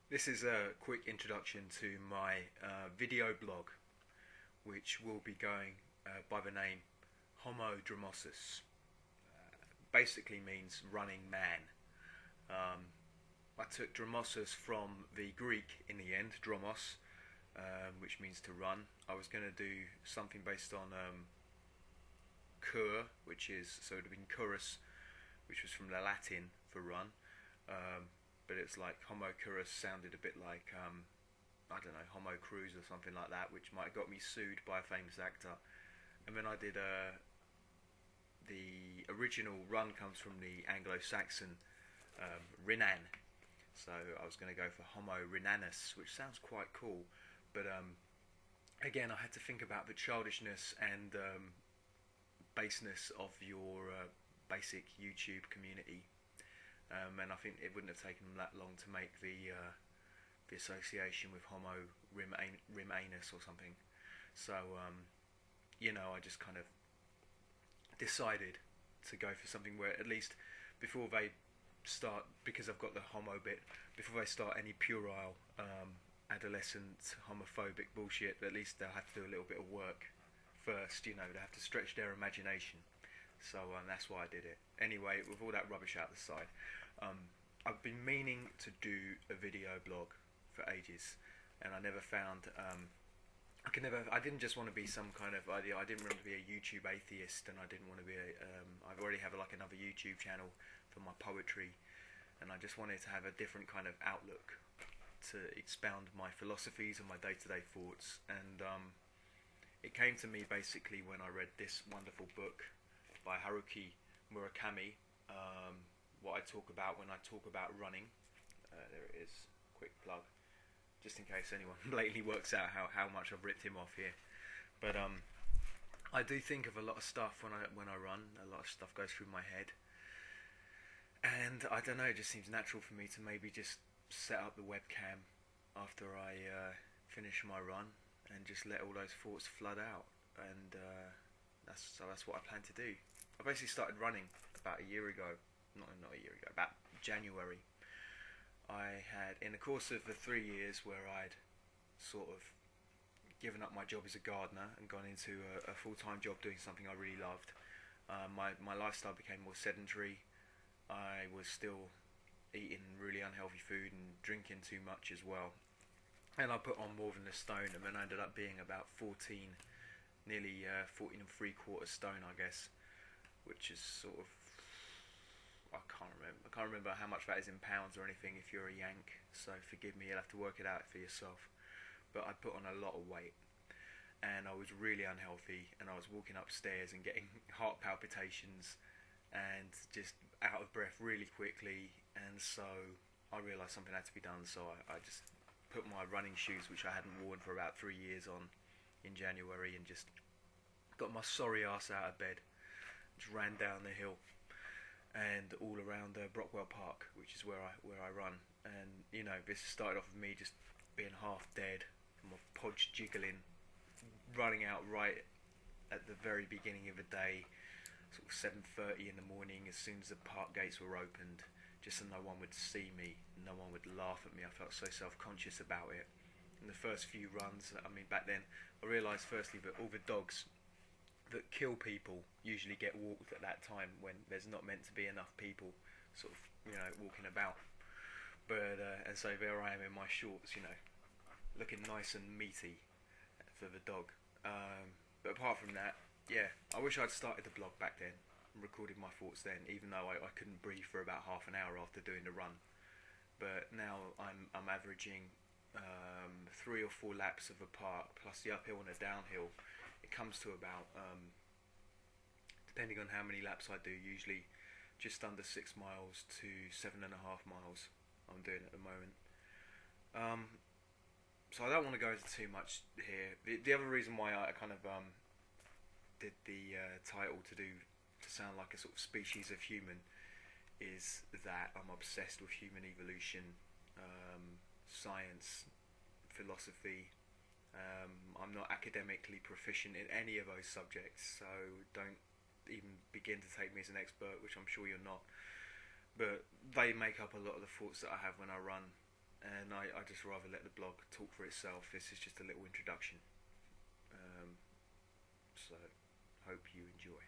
This is a quick introduction to my video blog, which will be going by the name Homo Dromosus. Basically means running man. Um, I took Dromosus from the Greek in the end, Dromos, which means to run. I was going to do something based on cur, which is, so it would have been curus, which was from the Latin for run. But it's like Homo curus sounded a bit like, I don't know, Homo Cruz or something like that, which might have got me sued by a famous actor. And then I did the original run comes from the Anglo-Saxon Rinan, so I was going to go for Homo Rinanus, which sounds quite cool. But again, I had to think about the childishness and baseness of your basic YouTube community. And I think it wouldn't have taken them that long to make the association with Homo Rimanus or something. So I just kind of decided to go for something where at least before they start, because I've got the homo bit, before they start any puerile adolescent homophobic bullshit, at least they'll have to do a little bit of work first. They have to stretch their imagination. So that's why I did it. Anyway, with all that rubbish out the side, I've been meaning to do a video blog for ages, and I never found. I didn't just want to be some kind of idea. I didn't want to be a YouTube atheist, and I didn't want to be a. I already have like another YouTube channel for my poetry, and I just wanted to have a different kind of outlook to expound my philosophies and my day-to-day thoughts. And it came to me basically when I read this wonderful book by Haruki Marukami. What I talk about when I talk about running. There it is, quick plug, just in case anyone blatantly works out how much I've ripped him off here. But I do think of a lot of stuff when I run. A lot of stuff goes through my head, and I don't know. It just seems natural for me to maybe just set up the webcam after I finish my run and just let all those thoughts flood out. And that's what I plan to do. I basically started running about a year ago. Not a year ago, about January. I had, in the course of the 3 years where I'd sort of given up my job as a gardener and gone into a full-time job doing something I really loved, my lifestyle became more sedentary. I was still eating really unhealthy food and drinking too much as well. And I put on more than a stone, and then I ended up being about 14, nearly 14 and 3/4 stone, I guess, which is sort of, I can't remember how much that is in pounds or anything if you're a Yank, so forgive me, you'll have to work it out for yourself. But I put on a lot of weight, and I was really unhealthy, and I was walking upstairs and getting heart palpitations and just out of breath really quickly. And so I realised something had to be done, so I just put my running shoes, which I hadn't worn for about 3 years, on in January, and just got my sorry ass out of bed, just ran down the hill and all around Brockwell Park, which is where I run. And this started off with me just being half dead, my podge jiggling, running out right at the very beginning of the day, sort of 7:30 in the morning, as soon as the park gates were opened, just so no one would see me, no one would laugh at me. I felt so self-conscious about it. In the first few runs, back then, I realised firstly that all the dogs that kill people usually get walked at that time when there's not meant to be enough people sort of walking about. But and so there I am in my shorts, looking nice and meaty for the dog. But apart from that, yeah, I wish I'd started the blog back then and recorded my thoughts then, even though I couldn't breathe for about half an hour after doing the run. But now I'm averaging 3 or 4 laps of a park plus the uphill and the downhill. It comes to about, depending on how many laps I do, usually just under 6 miles to 7.5 miles I'm doing at the moment. So I don't want to go into too much here. The other reason why I kind of did the title to sound like a sort of species of human is that I'm obsessed with human evolution, science, philosophy. I'm not academically proficient in any of those subjects, so don't even begin to take me as an expert, which I'm sure you're not. But they make up a lot of the thoughts that I have when I run, and I just rather let the blog talk for itself. This is just a little introduction. So, hope you enjoy.